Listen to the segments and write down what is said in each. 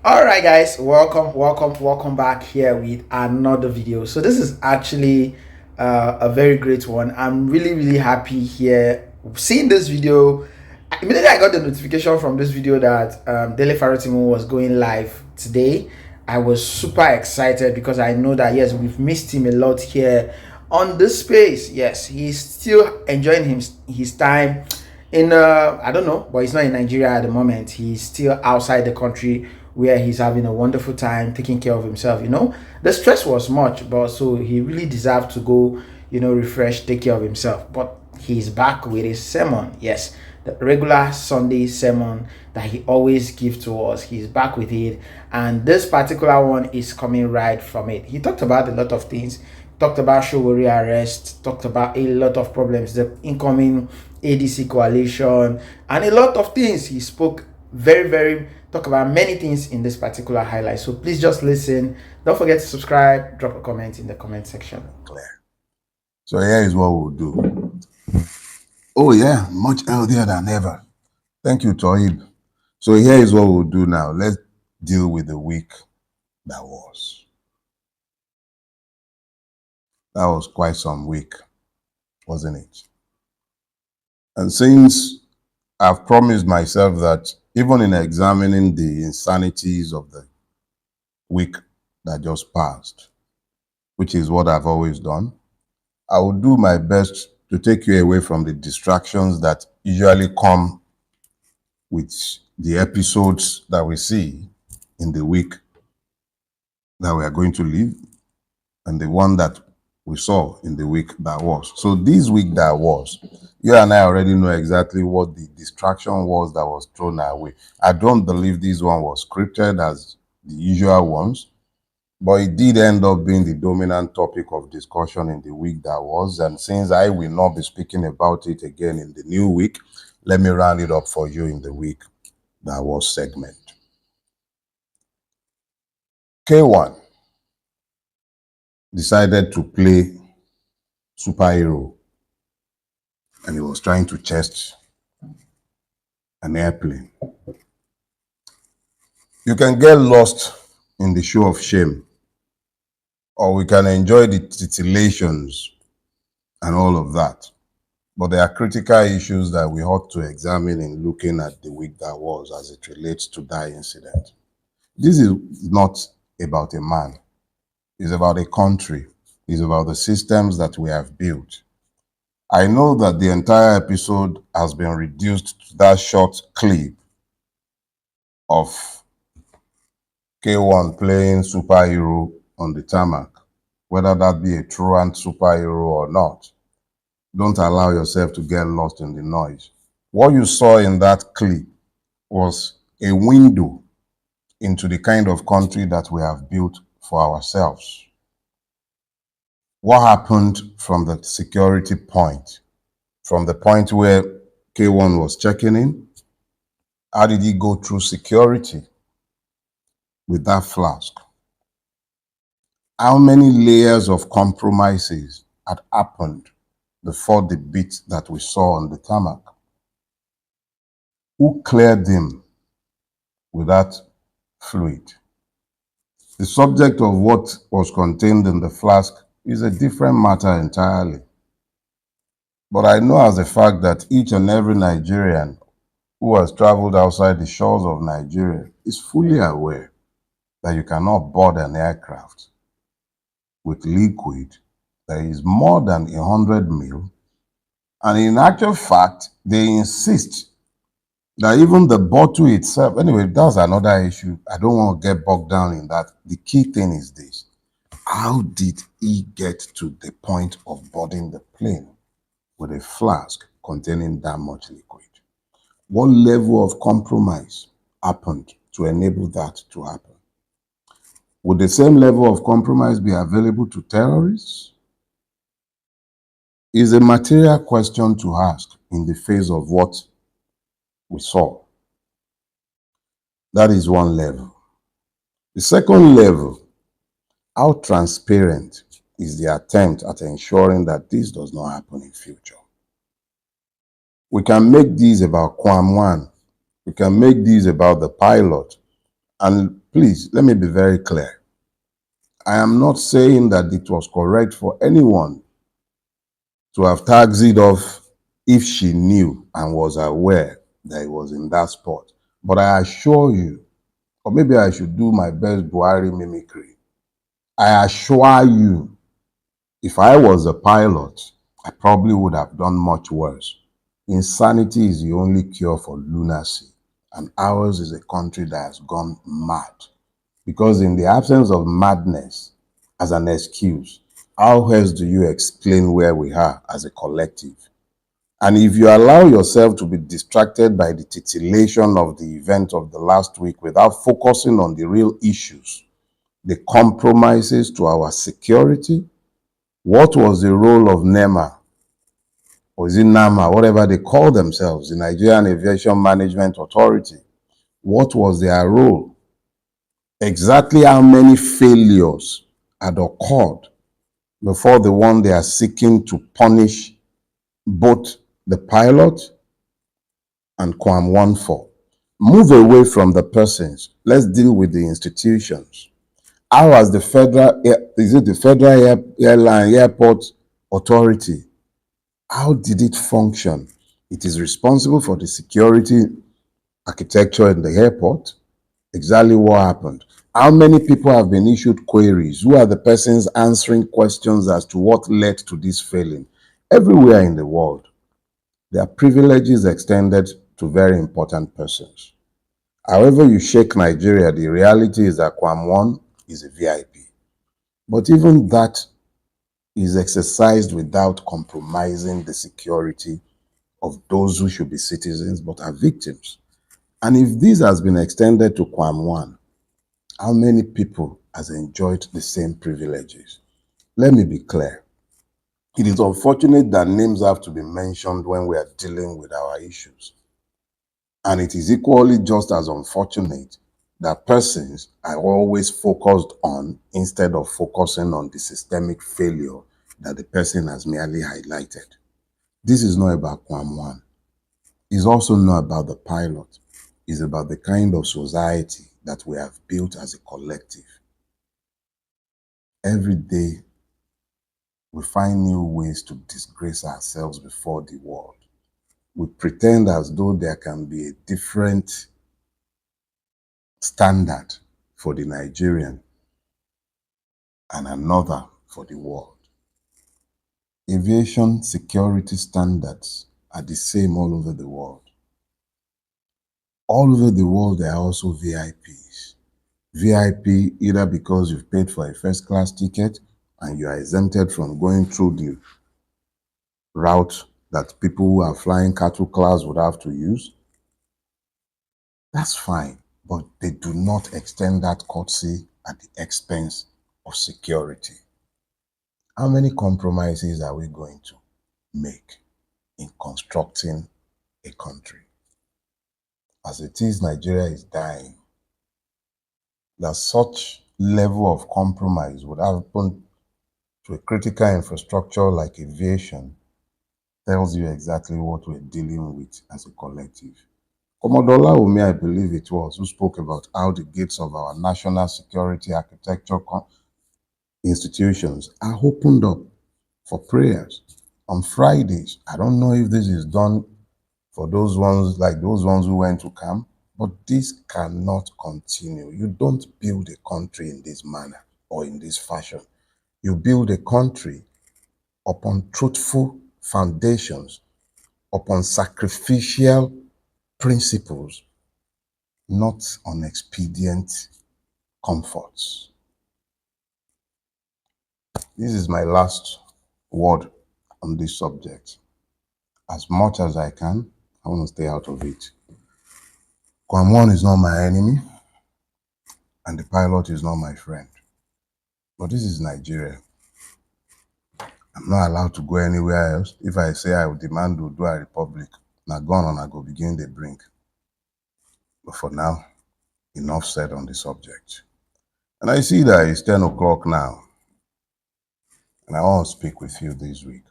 All right, guys, welcome back here with another video. So this is actually a very great one. I'm really happy here seeing this video. Immediately I got the notification from this video that Dele Farotimi was going live today. I was super excited because I know that yes, we've missed him a lot here on this space. Yes, he's still enjoying his time in I don't know, but he's not in Nigeria at the moment. He's still outside the country where he's having a wonderful time taking care of himself. The stress was much, but so he really deserved to go, refresh, take care of himself. But he's back with his sermon. Yes, the regular Sunday sermon that he always gives to us. He's back with it, and this particular one is coming right from it. He talked about a lot of things. Talked about Sowore arrest, talked about a lot of problems, the incoming ADC coalition, and a lot of things. He spoke talk about many things in this particular highlight. So please just listen. Don't forget to subscribe, drop a comment in the comment section. So here is what we'll do. Oh yeah, much healthier than ever. Thank you, Toib. So here is what we'll do now. Let's deal with the week that was. That was quite some week, wasn't it? And since I've promised myself that even in examining the insanities of the week that just passed, which is what I've always done, I will do my best to take you away from the distractions that usually come with the episodes that we see in the week that we are going to live and the one that we saw in the week that was. So this week that was, you and I already know exactly what the distraction was that was thrown our way. I don't believe this one was scripted as the usual ones, but it did end up being the dominant topic of discussion in the week that was. And since I will not be speaking about it again in the new week, let me round it up for you in the week that was segment. K1 decided to play superhero, and he was trying to chase an airplane. You can get lost in the show of shame, or we can enjoy the titillations and all of that. But there are critical issues that we ought to examine in looking at the week that was as it relates to that incident. This is not about a man. It's about a country. It's about the systems that we have built. I know that the entire episode has been reduced to that short clip of K1 playing superhero on the tarmac, whether that be a truant superhero or not. Don't allow yourself to get lost in the noise. What you saw in that clip was a window into the kind of country that we have built for ourselves. What happened from the security point, from the point where K1 was checking in? How did he go through security with that flask? How many layers of compromises had happened before the beat that we saw on the tarmac? Who cleared him with that fluid? The subject of what was contained in the flask is a different matter entirely. But I know as a fact that each and every Nigerian who has traveled outside the shores of Nigeria is fully aware that you cannot board an aircraft with liquid that is more than 100 ml. And in actual fact, they insist that even the bottle itself, anyway, that's another issue. I don't want to get bogged down in that. The key thing is this. How did he get to the point of boarding the plane with a flask containing that much liquid? What level of compromise happened to enable that to happen? Would the same level of compromise be available to terrorists? Is a material question to ask in the face of what we saw. That is one level. The second level, how transparent is the attempt at ensuring that this does not happen in future? We can make this about Kwam 1. We can make this about the pilot. And Please, let me be very clear. I am not saying that it was correct for anyone to have taxied off if she knew and was aware that it was in that spot. But I assure you, or maybe I should do my best Buhari mimicry. I assure you, if I was a pilot, I probably would have done much worse. Insanity is the only cure for lunacy, and ours is a country that has gone mad. Because in the absence of madness as an excuse, how else do you explain where we are as a collective? And if you allow yourself to be distracted by the titillation of the event of the last week without focusing on the real issues, the compromises to our security, what was the role of NEMA, or is it NAMA, whatever they call themselves, the Nigerian Aviation Management Authority? What was their role? Exactly how many failures had occurred before the one they are seeking to punish both the pilot and Quam 1 for? Move away from the persons. Let's deal with the institutions. How has the Federal Airline Airport Authority, how did it function? It is responsible for the security architecture in the airport. Exactly what happened? How many people have been issued queries? Who are the persons answering questions as to what led to this failing? Everywhere in the world, there are privileges extended to very important persons. However you shake Nigeria, the reality is that Quam 1 is a VIP. But even that is exercised without compromising the security of those who should be citizens but are victims. And if this has been extended to Quam 1, how many people has enjoyed the same privileges? Let me be clear. It is unfortunate that names have to be mentioned when we are dealing with our issues. And it is equally just as unfortunate that persons are always focused on instead of focusing on the systemic failure that the person has merely highlighted. This is not about Quam 1. It's also not about the pilot. It's about the kind of society that we have built as a collective. Every day, we find new ways to disgrace ourselves before the world. We pretend as though there can be a different standard for the Nigerian and another for the world. Aviation security standards are the same all over the world. All over the world, there are also VIPs. VIP either because you've paid for a first class ticket and you are exempted from going through the route that people who are flying cattle class would have to use. That's fine, but they do not extend that courtesy at the expense of security. How many compromises are we going to make in constructing a country? As it is, Nigeria is dying. That such level of compromise would happen to a critical infrastructure like aviation tells you exactly what we're dealing with as a collective. Commodore Laomi, I believe it was, who spoke about how the gates of our national security architecture institutions are opened up for prayers on Fridays. I don't know if this is done for those ones who went to camp, but this cannot continue. You don't build a country in this manner or in this fashion. You build a country upon truthful foundations, upon sacrificial principles, not on expedient comforts. This is my last word on this subject. As much as I can, I want to stay out of it. Quam 1 is not my enemy, and the pilot is not my friend. But this is Nigeria. I'm not allowed to go anywhere else. If I say I will demand Udua Republic, now gone on I go begin the brink. But for now, enough said on the subject. And I see that it's 10 o'clock now. And I want to speak with you this week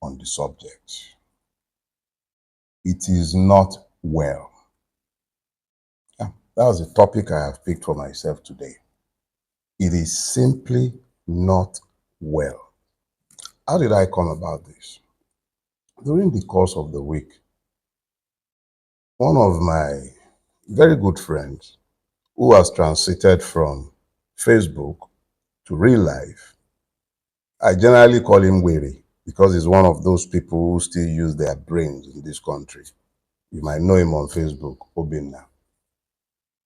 on the subject. It is not well. Yeah, That's the topic I have picked for myself today. It is simply not well. How did I come about this? During the course of the week, one of my very good friends who has transited from Facebook to real life, I generally call him Weary because he's one of those people who still use their brains in this country. You might know him on Facebook, Obi now.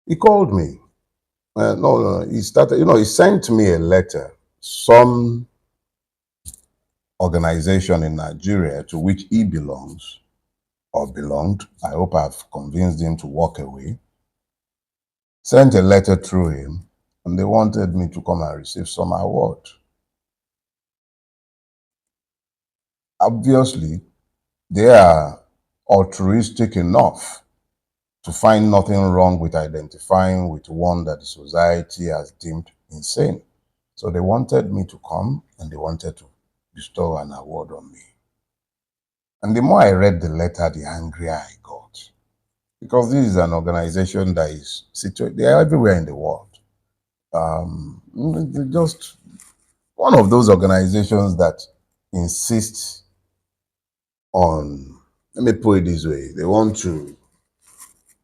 He called me. No, he started, he sent me a letter. Some organization in Nigeria to which he belongs or belonged, I hope I've convinced him to walk away, sent a letter through him, and they wanted me to come and receive some award. Obviously, they are altruistic enough to find nothing wrong with identifying with one that the society has deemed insane. So they wanted me to come and they wanted to bestow an award on me. And the more I read the letter, the angrier I got. Because this is an organization that is situated, they are everywhere in the world. Just one of those organizations that insist on, let me put it this way, they want to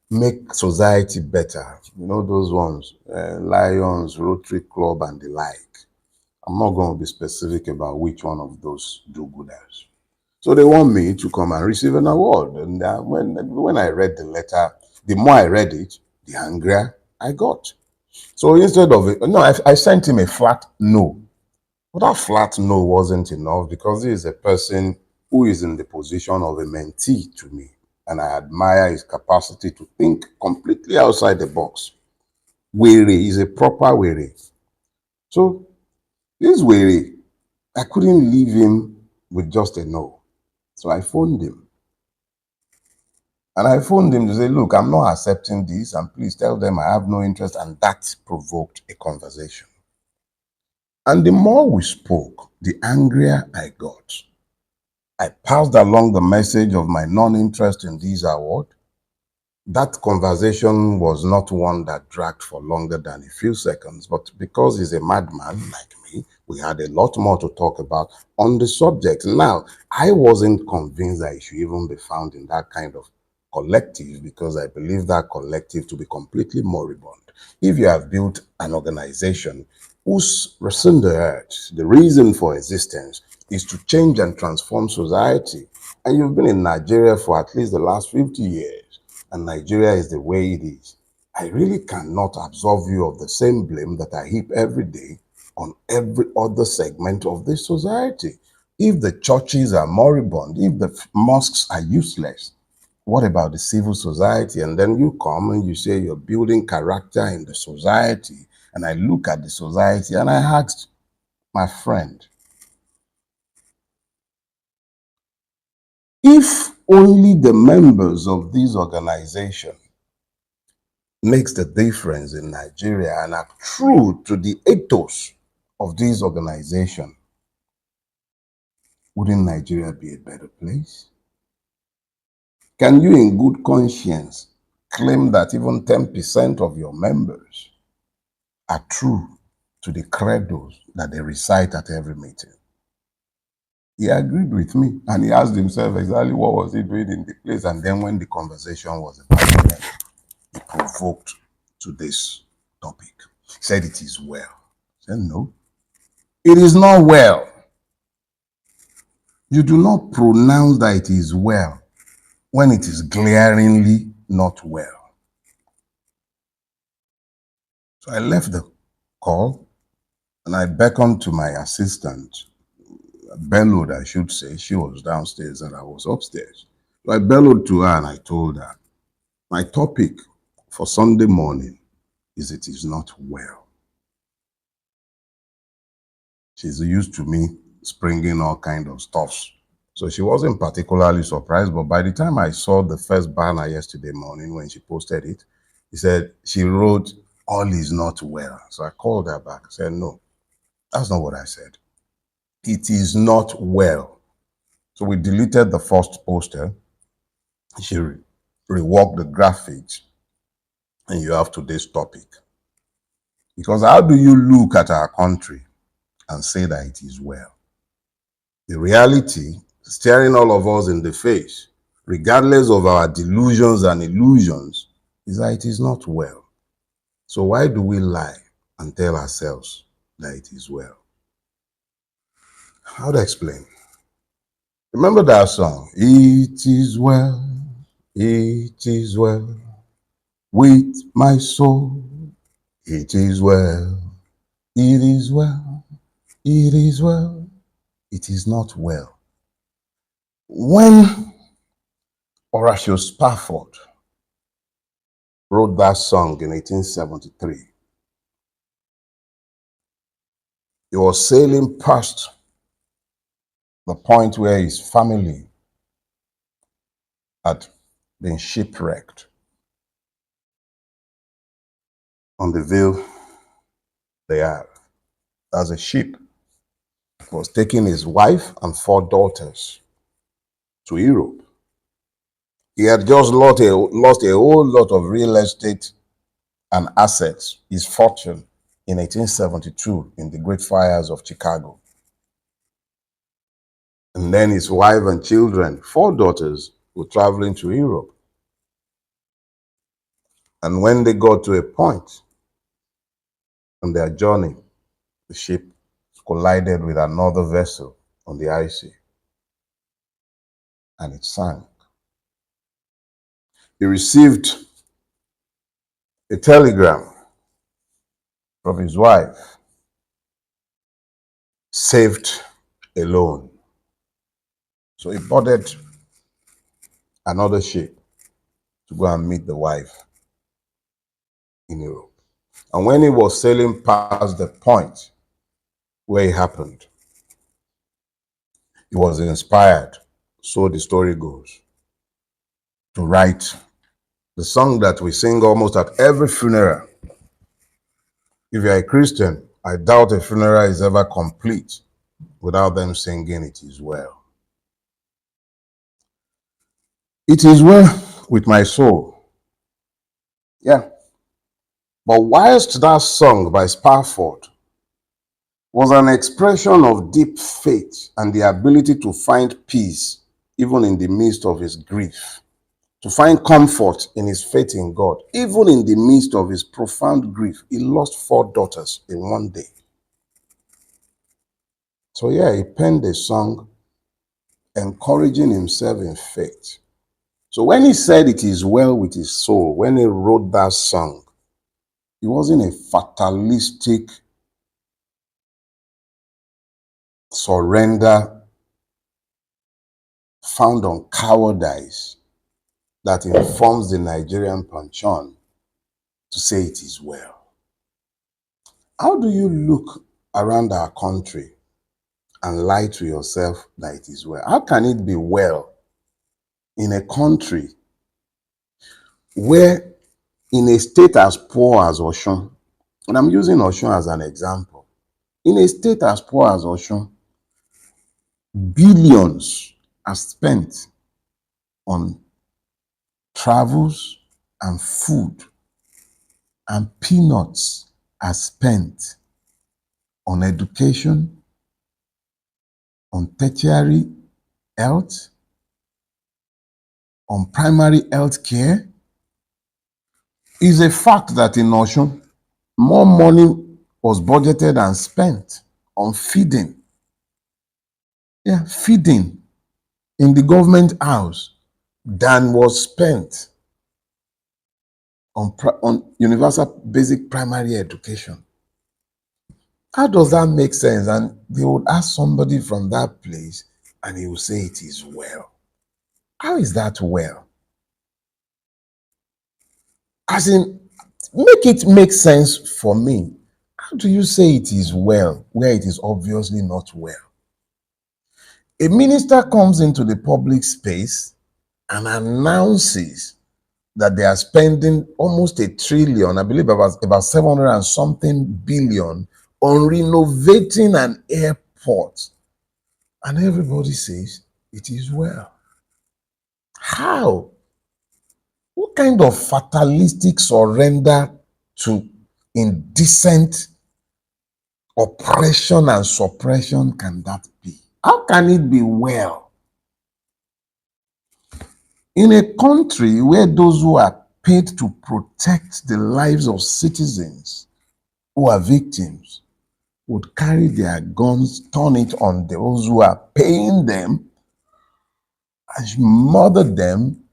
make society better. You know those ones, Lions, Rotary Club, and the like. I'm not going to be specific about which one of those do-gooders. So they want me to come and receive an award. And when I read the letter, the more I read it, the angrier I got. So instead of it, no, I sent him a flat no. But that flat no wasn't enough because he is a person who is in the position of a mentee to me. And I admire his capacity to think completely outside the box. Weary is a proper weary. So this weary, I couldn't leave him with just a no. So I phoned him. And I phoned him to say, look, I'm not accepting this, and please tell them I have no interest. And that provoked a conversation. And the more we spoke, the angrier I got. I passed along the message of my non-interest in this award. That conversation was not one that dragged for longer than a few seconds, but because he's a madman like me, we had a lot more to talk about on the subject. Now, I wasn't convinced that it should even be found in that kind of collective because I believe that collective to be completely moribund. If you have built an organization whose reason the reason for existence is to change and transform society, and you've been in Nigeria for at least the last 50 years, and Nigeria is the way it is, I really cannot absolve you of the same blame that I heap every day on every other segment of this society. If the churches are moribund, if the mosques are useless, what about the civil society? And then you come and you say you're building character in the society. And I look at the society and I asked my friend, if only the members of this organization makes the difference in Nigeria and are true to the ethos of this organization, wouldn't Nigeria be a better place? Can you in good conscience claim that even 10% of your members are true to the credos that they recite at every meeting? He agreed with me and he asked himself exactly what was he doing in the place. And then when the conversation was about to end, he provoked to this topic. He said it is well. I said no, it is not well. You do not pronounce that it is well when it is glaringly not well. So I left the call and I beckoned to my assistant, bellowed, I should say. She was downstairs and I was upstairs. So I bellowed to her and I told her, my topic for Sunday morning is it is not well. She's used to me springing all kind of stuffs. So she wasn't particularly surprised, but by the time I saw the first banner yesterday morning when she posted it, he said, she wrote, all is not well. So I called her back and said, no, that's not what I said. It is not well. So we deleted the first poster. She reworked the graphics. and you have today's topic. Because how do you look at our country and say that it is well? The reality staring all of us in the face, regardless of our delusions and illusions, is that it is not well. So why do we lie and tell ourselves that it is well? How to explain? Remember that song, "It is well, it is well with my soul. It is well, it is well, it is well." It is not well. When Horatio Spafford wrote that song in 1873, he was sailing past the point where his family had been shipwrecked on the Ville they have. As a ship was taking his wife and 4 daughters to Europe. He had just lost a whole lot of real estate and assets, his fortune, in 1872 in the Great Fires of Chicago. And then his wife and children, 4 daughters, were traveling to Europe. And when they got to a point on their journey, the ship collided with another vessel on the high sea, and it sank. He received a telegram from his wife, "Saved alone." So he boarded another ship to go and meet the wife in Europe. And when he was sailing past the point where it happened, he was inspired, so the story goes, to write the song that we sing almost at every funeral. If you're a Christian, I doubt a funeral is ever complete without them singing "It is well." It is well with my soul. Yeah. But whilst that song by Spafford was an expression of deep faith and the ability to find peace even in the midst of his grief, to find comfort in his faith in God, even in the midst of his profound grief. He lost 4 daughters in one day. So yeah, he penned a song encouraging himself in faith. So when he said it is well with his soul, when he wrote that song, it wasn't a fatalistic surrender found on cowardice that informs the Nigerian pantheon to say it is well. How do you look around our country and lie to yourself that it is well? How can it be well in a country where, in a state as poor as Osun, and I'm using Osun as an example, in a state as poor as Osun, billions are spent on travels and food, and peanuts are spent on education, on tertiary health, on primary health care. It's a fact that in Osun, more money was budgeted and spent on feeding. Yeah, feeding in the government house than was spent on universal basic primary education. How does that make sense? And they would ask somebody from that place and he will say it is well. How is that well? As in, make it make sense for me. How do you say it is well where it is obviously not well? A minister comes into the public space and announces that they are spending almost 1 trillion, I believe about 700 and something billion, on renovating an airport. And everybody says it is well. How? What kind of fatalistic surrender to indecent oppression and suppression can that be? How can it be well? In a country where those who are paid to protect the lives of citizens who are victims would carry their guns, turn it on those who are paying them, and murder them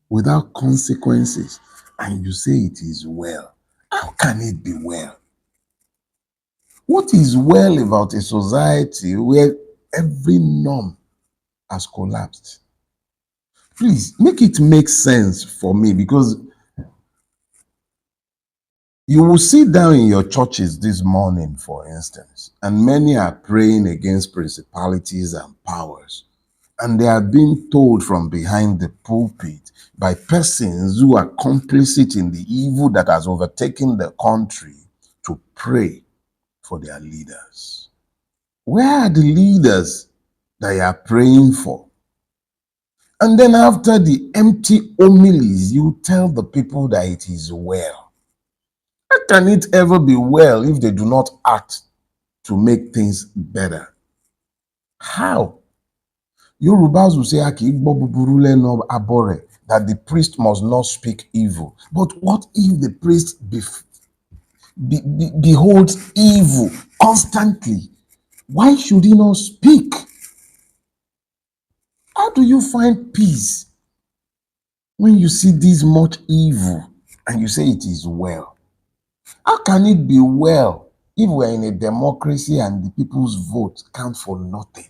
without consequences, and you say it is well. How can it be well? What is well about a society where every norm has collapsed? Please make it make sense for me, because you will sit down in your churches this morning, for instance, and many are praying against principalities and powers. And they are being told from behind the pulpit by persons who are complicit in the evil that has overtaken the country to pray for their leaders. Where are the leaders that you are praying for? And then after the empty homilies, you tell the people that it is well. How can it ever be well if they do not act to make things better? How? Yorubas will say, that the priest must not speak evil. But what if the priest beholds evil constantly? Why should he not speak? How do you find peace when you see this much evil and you say it is well? How can it be well if we're in a democracy and the people's vote count for nothing?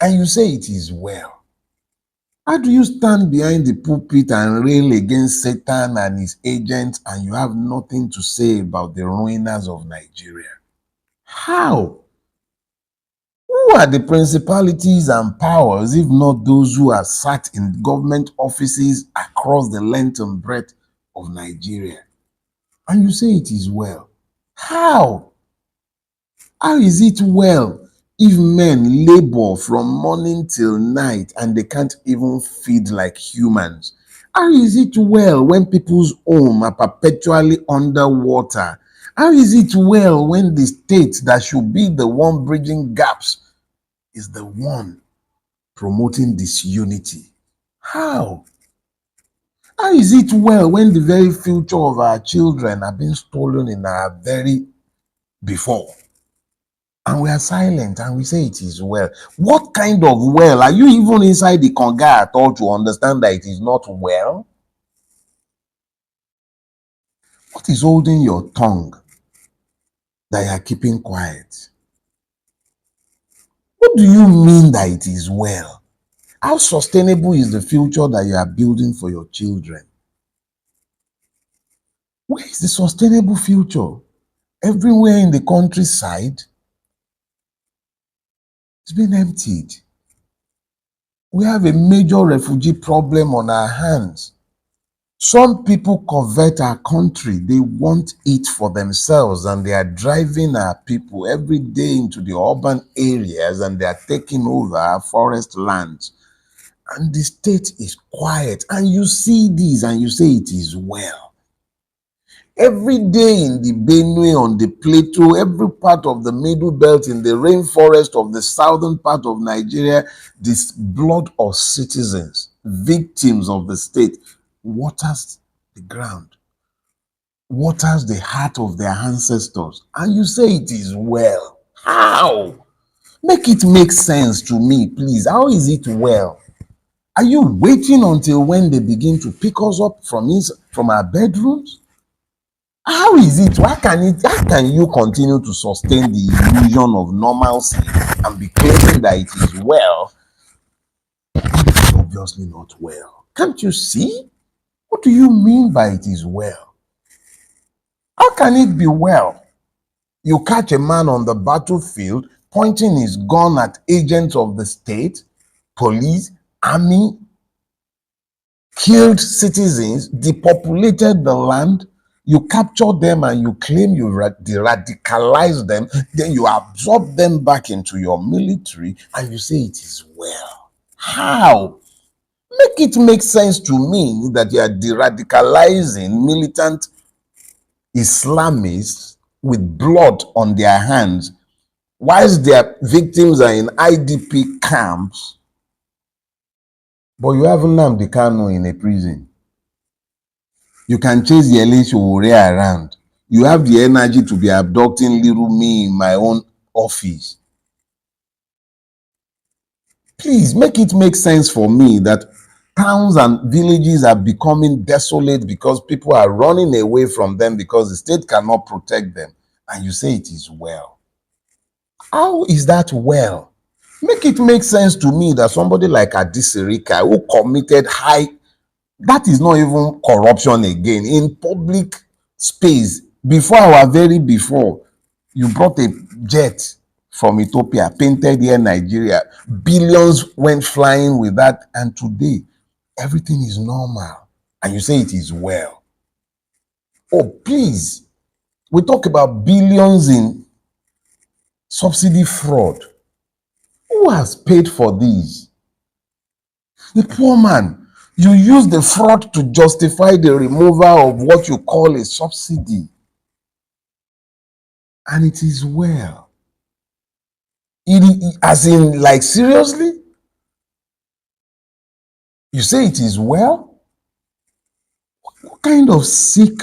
And you say it is well. How do you stand behind the pulpit and rail against Satan and his agents, and you have nothing to say about the ruiners of Nigeria? How? Who are the principalities and powers if not those who are sat in government offices across the length and breadth of Nigeria? And you say it is well. How? How is it well if men labor from morning till night and they can't even feed like humans? How is it well when people's homes are perpetually underwater? How is it well when the state that should be the one bridging gaps is the one promoting disunity? How? How is it well when the very future of our children are being stolen in our very before? And we are silent and we say it is well. What kind of well? Are you even inside the conga at all to understand that it is not well? What is holding your tongue that you are keeping quiet? What do you mean that it is well? How sustainable is the future that you are building for your children? Where is the sustainable future? Everywhere in the countryside, it's been emptied. We have a major refugee problem on our hands. Some people covet our country. They want it for themselves, and they are driving our people every day into the urban areas, and they are taking over our forest lands. And the state is quiet. And you see this and you say it is well. Every day in the Benue, on the plateau, every part of the middle belt, in the rainforest of the southern part of Nigeria, this blood of citizens, victims of the state, waters the ground, waters the heart of their ancestors. And you say it is well. How? Make it make sense to me, please. How is it well? Are you waiting until when they begin to pick us up from our bedrooms? How is it? How can you continue to sustain the illusion of normalcy and be claiming that it is well? It's obviously not well. Can't you see? What do you mean by it is well? How can it be well? You catch a man on the battlefield pointing his gun at agents of the state, police, army, killed citizens, depopulated the land. You capture them and you claim you radicalize them, then you absorb them back into your military and you say it is well. How? Make it make sense to me that you are de-radicalizing militant Islamists with blood on their hands, whilst their victims are in IDP camps, but you have Nnamdi Kanu in a prison. You can chase Dele Sowore around. You have the energy to be abducting little me in my own office. Please make it make sense for me that towns and villages are becoming desolate because people are running away from them because the state cannot protect them. And you say it is well. How is that well? Make it make sense to me that somebody like Adisirika, who committed that is not even corruption again, in public space, before, you brought a jet from Ethiopia, painted here in Nigeria, billions went flying with that, and today, everything is normal, and you say it is well. Oh, please, we talk about billions in subsidy fraud. Who has paid for these? The poor man. You use the fraud to justify the removal of what you call a subsidy. And it is well. As in, like, seriously? You say it is well? What kind of sick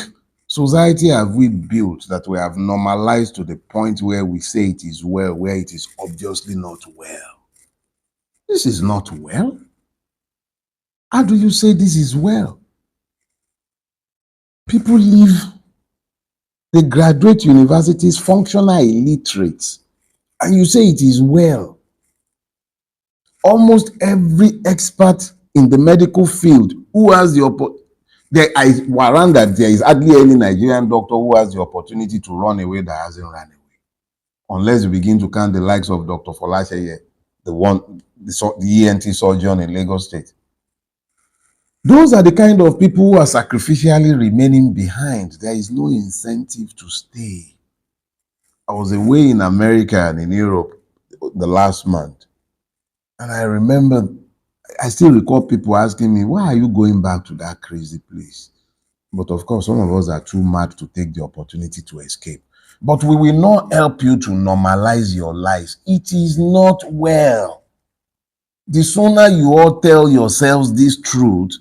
society have we built that we have normalized to the point where we say it is well, where it is obviously not well? This is not well. How do you say this is well? People leave, they graduate universities, functional illiterates, and you say it is well. Almost every expert in the medical field who has the opportunity, I warrant that there is hardly any Nigerian doctor who has the opportunity to run away that hasn't run away. Unless you begin to count the likes of Dr. Folasheye, the ENT surgeon in Lagos State. Those are the kind of people who are sacrificially remaining behind. There is no incentive to stay. I was away in America and in Europe the last month. And I remember, I still recall people asking me, why are you going back to that crazy place? But of course, some of us are too mad to take the opportunity to escape. But we will not help you to normalize your lives. It is not well. The sooner you all tell yourselves this truth,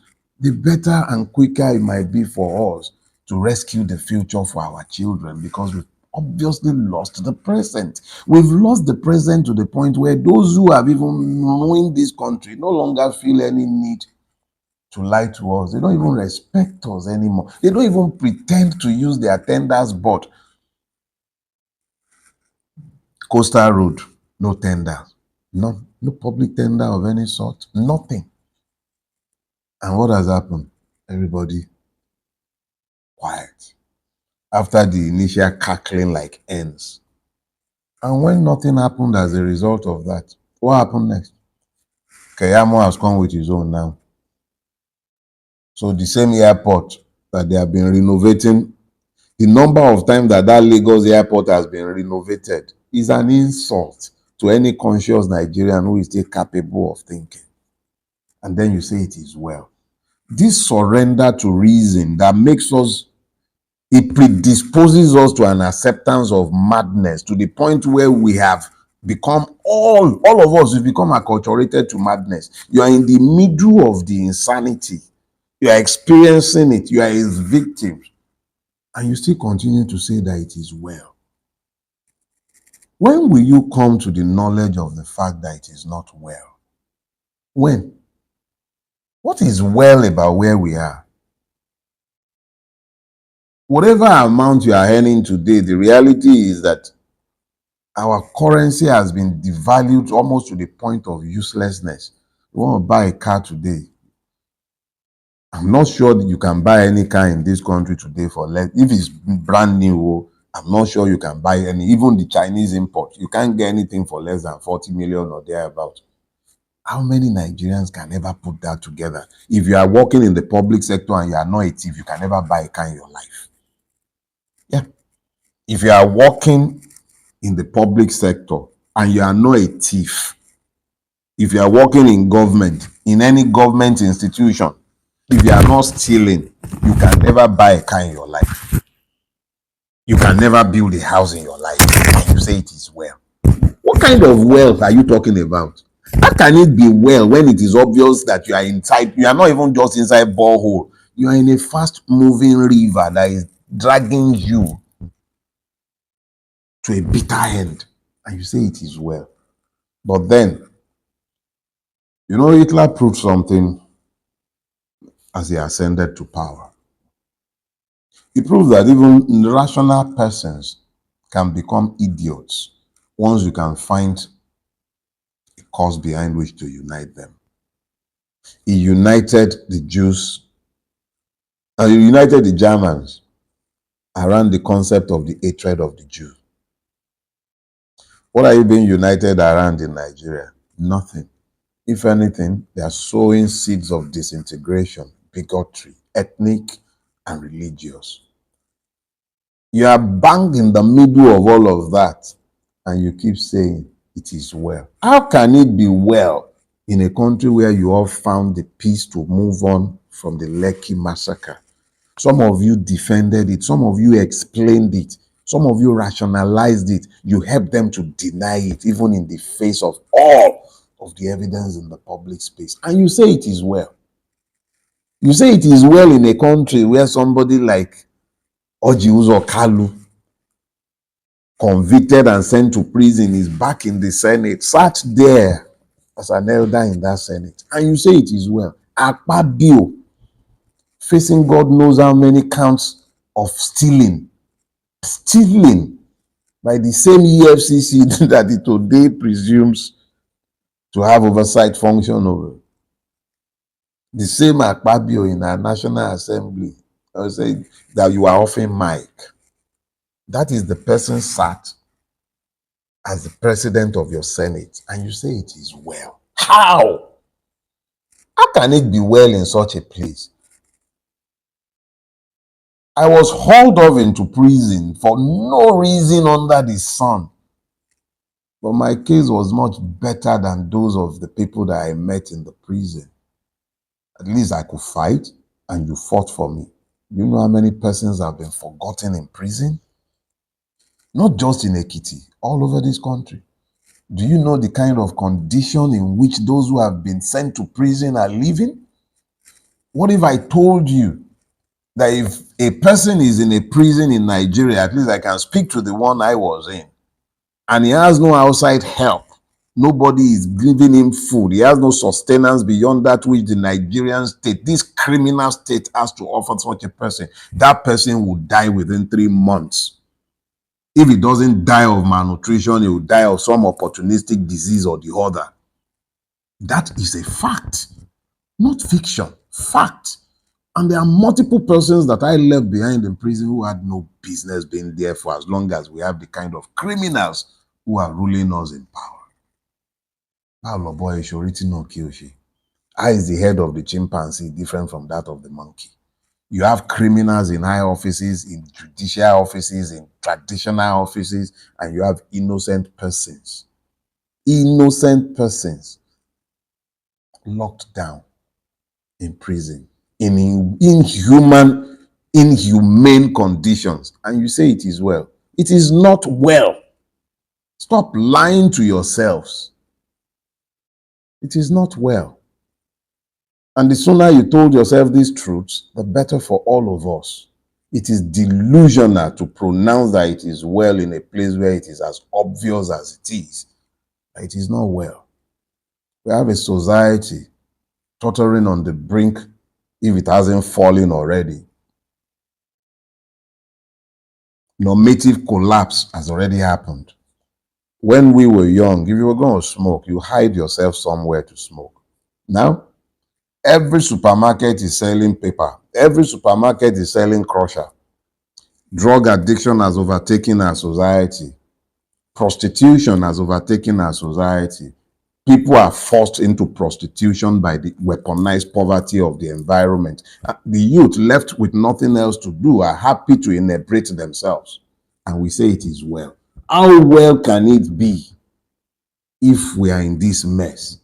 the better and quicker it might be for us to rescue the future for our children, because we've obviously lost the present. We've lost the present to the point where those who have even ruined this country no longer feel any need to lie to us. They don't even respect us anymore. They don't even pretend to use their tenders board. Coastal Road, no tenders. No public tender of any sort. Nothing. And what has happened? Everybody quiet. After the initial cackling like ants. And when nothing happened as a result of that, what happened next? Keyamo has come with his own now. So the same airport that they have been renovating, the number of times that Lagos airport has been renovated is an insult to any conscious Nigerian who is still capable of thinking. And then you say it is well. This surrender to reason that makes us, it predisposes us to an acceptance of madness to the point where we have become, all of us, we've become acculturated to madness. You are in the middle of the insanity. You are experiencing it. You are its victim. And you still continue to say that it is well. When will you come to the knowledge of the fact that it is not well? When? What is well about where we are? Whatever amount you are earning today, the reality is that our currency has been devalued almost to the point of uselessness. You want to buy a car today, I'm not sure that you can buy any car in this country today for less. If it's brand new, I'm not sure you can buy any. Even the Chinese import, you can't get anything for less than 40 million or thereabout. How many Nigerians can ever put that together? If you are working in the public sector and you are not a thief, you can never buy a car in your life. Yeah. If you are working in the public sector and you are not a thief, If you are working in government, in any government institution, if you are not stealing, you can never buy a car in your life. You can never build a house in your life. And you say it is well. What kind of wealth are you talking about? How can it be well when it is obvious that you are inside? You are not even just inside borehole. You are in a fast-moving river that is dragging you to a bitter end. And you say it is well. But then, you know, Hitler proved something as he ascended to power. He proved that even rational persons can become idiots once you can find a cause behind which to unite them. He united the Jews, and he united the Germans around the concept of the hatred of the Jew. What are you being united around in Nigeria? Nothing. If anything, they are sowing seeds of disintegration, bigotry, ethnic and religious. You are bang in the middle of all of that, and you keep saying it is well. How can it be well in a country where you all found the peace to move on from the Lekki massacre? Some of you defended it. Some of you explained it. Some of you rationalized it. You helped them to deny it, even in the face of all of the evidence in the public space. And you say it is well. You say it is well in a country where somebody like Oji Uzo Kalu, convicted and sent to prison, is back in the Senate, sat there as an elder in that Senate. And you say it is well. Akpabio, facing God knows how many counts of stealing by the same EFCC that it today presumes to have oversight function over. The same Akpabio in our National Assembly, I was saying that you are offering mic. That is the person sat as the president of your Senate, and you say it is well. How? How can it be well in such a place? I was hauled off into prison for no reason under the sun. But my case was much better than those of the people that I met in the prison. At least I could fight, and you fought for me. You know how many persons have been forgotten in prison? Not just in Ekiti, all over this country. Do you know the kind of condition in which those who have been sent to prison are living? What if I told you that if a person is in a prison in Nigeria, at least I can speak to the one I was in, and he has no outside help, nobody is giving him food, he has no sustenance beyond that which the Nigerian state, this criminal state, has to offer such a person, that person will die within 3 months. If he doesn't die of malnutrition, he will die of some opportunistic disease or the other. That is a fact, not fiction, fact. And there are multiple persons that I left behind in prison who had no business being there for as long as we have the kind of criminals who are ruling us in power. How is the head of the chimpanzee different from that of the monkey? You have criminals in high offices, in judicial offices, in traditional offices, and you have innocent persons. Innocent persons locked down in prison, in inhumane conditions. And you say it is well. It is not well. Stop lying to yourselves. It is not well. And the sooner you told yourself these truths, the better for all of us. It is delusional to pronounce that it is well in a place where it is as obvious as it is. It is not well. We have a society tottering on the brink if it hasn't fallen already. Normative collapse has already happened. When we were young, if you were going to smoke, you hide yourself somewhere to smoke. Now, every supermarket is selling paper. Every supermarket is selling crusher. Drug addiction has overtaken our society. Prostitution has overtaken our society. People are forced into prostitution by the weaponized poverty of the environment. The youth, left with nothing else to do, are happy to inebriate themselves. And we say it is well. How well can it be if we are in this mess?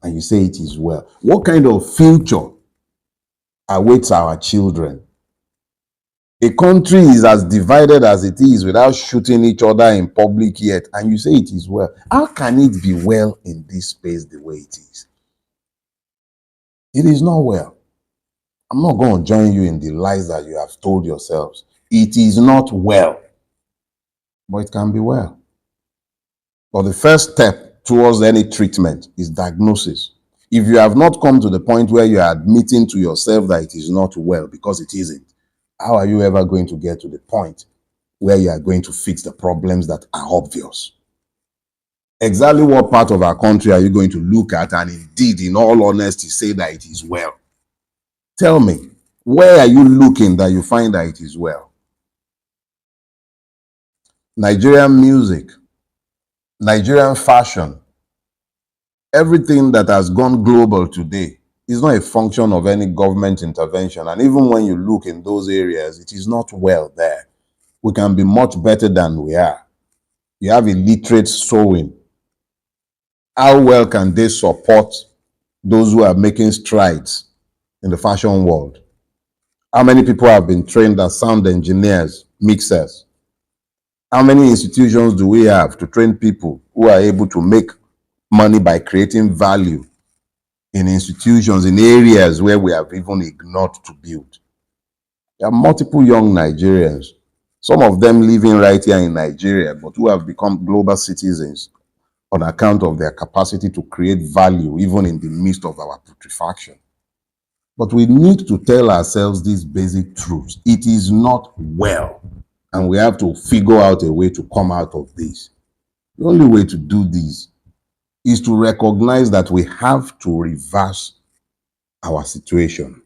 and you say it is well. What kind of future awaits our children? A country is as divided as it is without shooting each other in public yet, and you say it is well. How can it be well in this space the way it is? It is not well. I'm not going to join you in the lies that you have told yourselves. It is not well, but it can be well. But the first step towards any treatment is diagnosis. If you have not come to the point where you are admitting to yourself that it is not well because it isn't, how are you ever going to get to the point where you are going to fix the problems that are obvious? Exactly what part of our country are you going to look at and indeed, in all honesty, say that it is well? Tell me, where are you looking that you find that it is well? Nigerian music, Nigerian fashion, everything that has gone global today is not a function of any government intervention. And even when you look in those areas, it is not well there. We can be much better than we are. You have illiterate sewing. How well can they support those who are making strides in the fashion world? How many people have been trained as sound engineers, mixers? How many institutions do we have to train people who are able to make money by creating value in institutions, in areas where we have even ignored to build? There are multiple young Nigerians, some of them living right here in Nigeria, but who have become global citizens on account of their capacity to create value even in the midst of our putrefaction. But we need to tell ourselves these basic truths. It is not well, and we have to figure out a way to come out of this. The only way to do this is to recognize that we have to reverse our situation.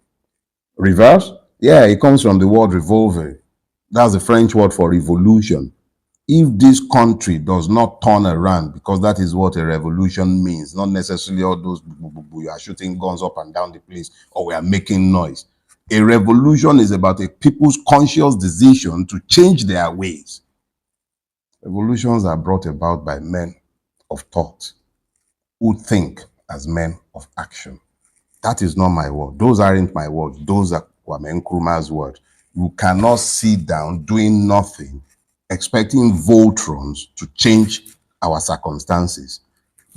Reverse? Yeah, it comes from the word revolver. That's the French word for revolution. If this country does not turn around, because that is what a revolution means, not necessarily all those you are shooting guns up and down the place or we are making noise. A revolution is about a people's conscious decision to change their ways. Revolutions are brought about by men of thought who think as men of action. That is not my word. Those aren't my words. Those are Kwame Nkrumah's words. You cannot sit down doing nothing, expecting Voltrons to change our circumstances.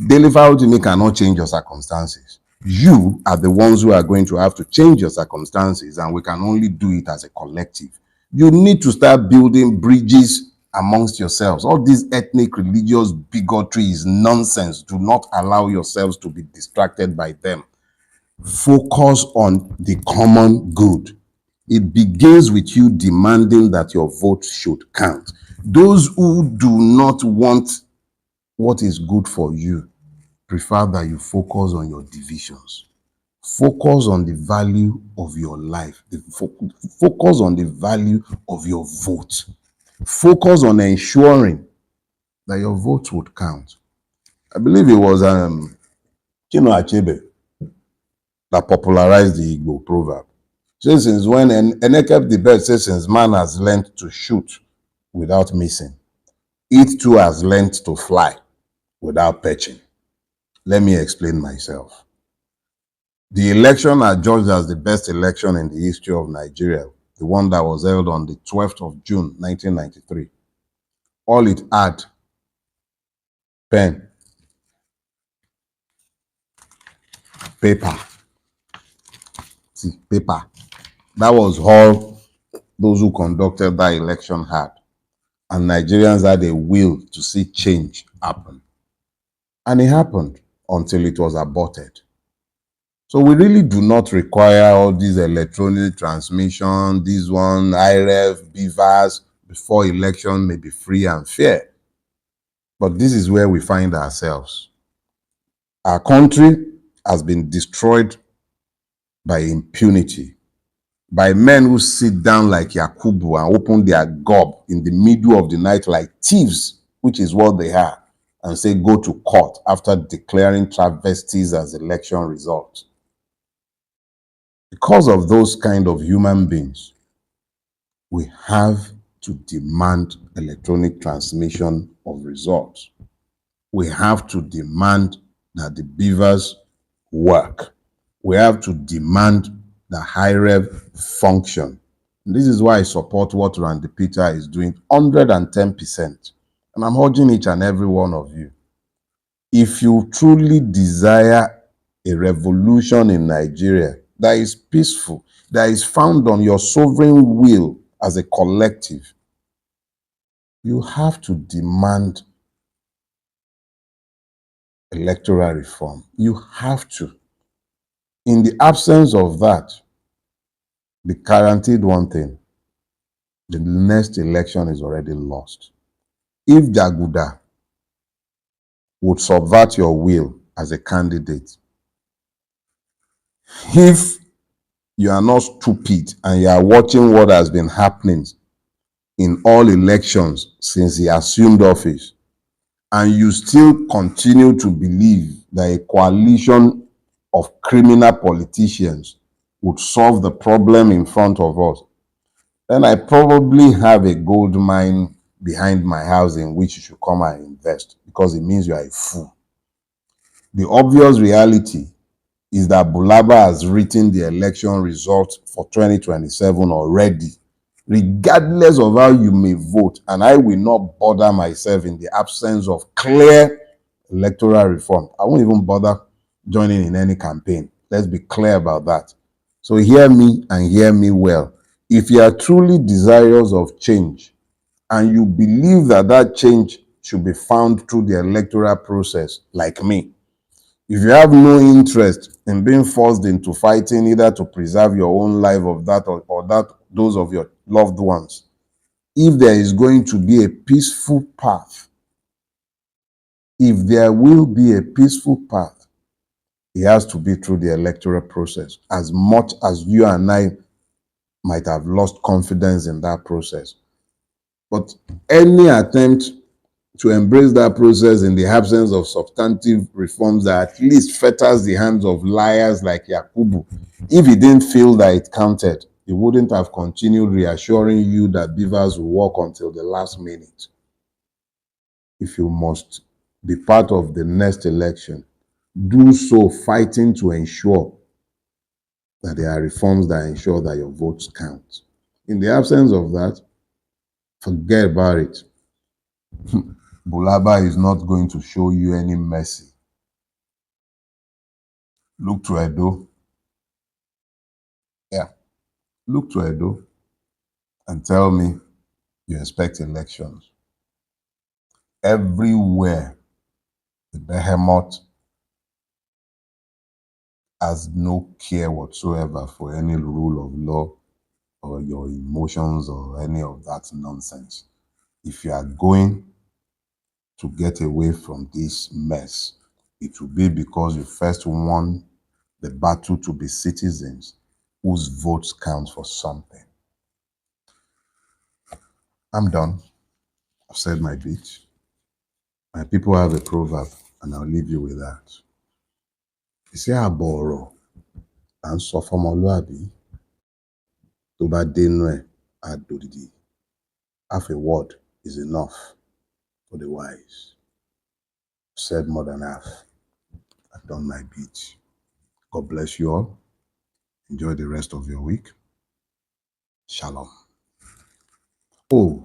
Dele Farotimi cannot change your circumstances. You are the ones who are going to have to change your circumstances, and we can only do it as a collective. You need to start building bridges amongst yourselves. All this ethnic, religious bigotry is nonsense. Do not allow yourselves to be distracted by them. Focus on the common good. It begins with you demanding that your vote should count. Those who do not want what is good for you prefer that you focus on your divisions. Focus on the value of your life. Focus on the value of your vote. Focus on ensuring that your vote would count. I believe it was Chino Achebe that popularized the Igbo proverb. Since when Eneke the bird says, since man has learned to shoot without missing, it too has learned to fly without perching. Let me explain myself. The election adjudged as the best election in the history of Nigeria, the one that was held on the 12th of June, 1993. All it had, pen, paper. See, paper. That was all those who conducted that election had. And Nigerians had a will to see change happen. And it happened until it was aborted. So we really do not require all these electronic transmission, this one, IREF, BVAS, before election may be free and fair. But this is where we find ourselves. Our country has been destroyed by impunity, by men who sit down like Yakubu and open their gob in the middle of the night like thieves, which is what they are, and say go to court after declaring travesties as election results. Because of those kind of human beings, we have to demand electronic transmission of results. We have to demand that the beavers work. We have to demand the high rev function. And this is why I support what Randy Peter is doing 110%. And I'm urging each and every one of you. If you truly desire a revolution in Nigeria that is peaceful, that is found on your sovereign will as a collective, you have to demand electoral reform. You have to. In the absence of that, be guaranteed one thing: the next election is already lost. If Jaguda would subvert your will as a candidate, if you are not stupid and you are watching what has been happening in all elections since he assumed office, and you still continue to believe that a coalition of criminal politicians would solve the problem in front of us, then I probably have a gold mine behind my house in which you should come and invest, because it means you are a fool. The obvious reality is that Bulaba has written the election results for 2027 already, regardless of how you may vote, and I will not bother myself in the absence of clear electoral reform. I won't even bother joining in any campaign. Let's be clear about that. So hear me and hear me well. If you are truly desirous of change and you believe that that change should be found through the electoral process, like me, if you have no interest in being forced into fighting either to preserve your own life of that or that those of your loved ones, if there is going to be a peaceful path, if there will be a peaceful path, it has to be through the electoral process, as much as you and I might have lost confidence in that process. But any attempt to embrace that process in the absence of substantive reforms that at least fetters the hands of liars like Yakubu, if he didn't feel that it counted, he wouldn't have continued reassuring you that beavers will walk until the last minute. If you must be part of the next election, do so fighting to ensure that there are reforms that ensure that your votes count. In the absence of that, forget about it. Bulaba is not going to show you any mercy. Look to Edo. Yeah. Look to Edo and tell me you expect elections. Everywhere, the behemoth has no care whatsoever for any rule of law or your emotions or any of that nonsense. If you are going to get away from this mess, it will be because you first won the battle to be citizens whose votes count for something. I'm done. I've said my bit. My people have a proverb, and I'll leave you with that. Iṣẹ́ àbọ̀ à ń sọ fọmọlúàbí, tó bá dénú ẹ̀ á dòdìdì. Half a word is enough for the wise. I've said more than half. I've done my bit. God bless you all. Enjoy the rest of your week. Shalom. Oh,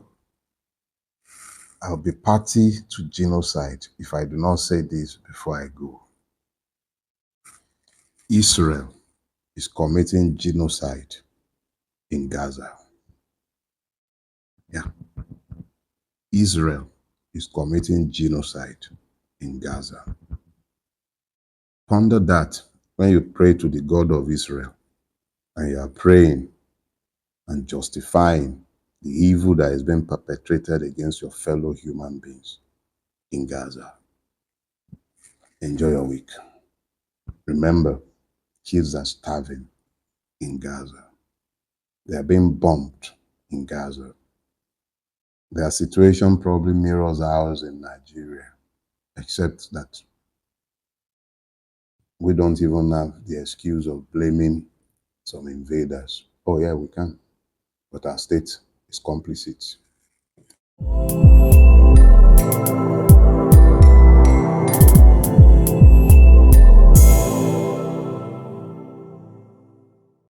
I'll be party to genocide if I do not say this before I go. Israel is committing genocide in Gaza. Yeah. Israel is committing genocide in Gaza. Ponder that when you pray to the God of Israel and you are praying and justifying the evil that is being perpetrated against your fellow human beings in Gaza. Enjoy your week. Remember, kids are starving in Gaza. They are being bombed in Gaza. Their situation probably mirrors ours in Nigeria, except that we don't even have the excuse of blaming some invaders. Oh yeah, we can, but our state is complicit.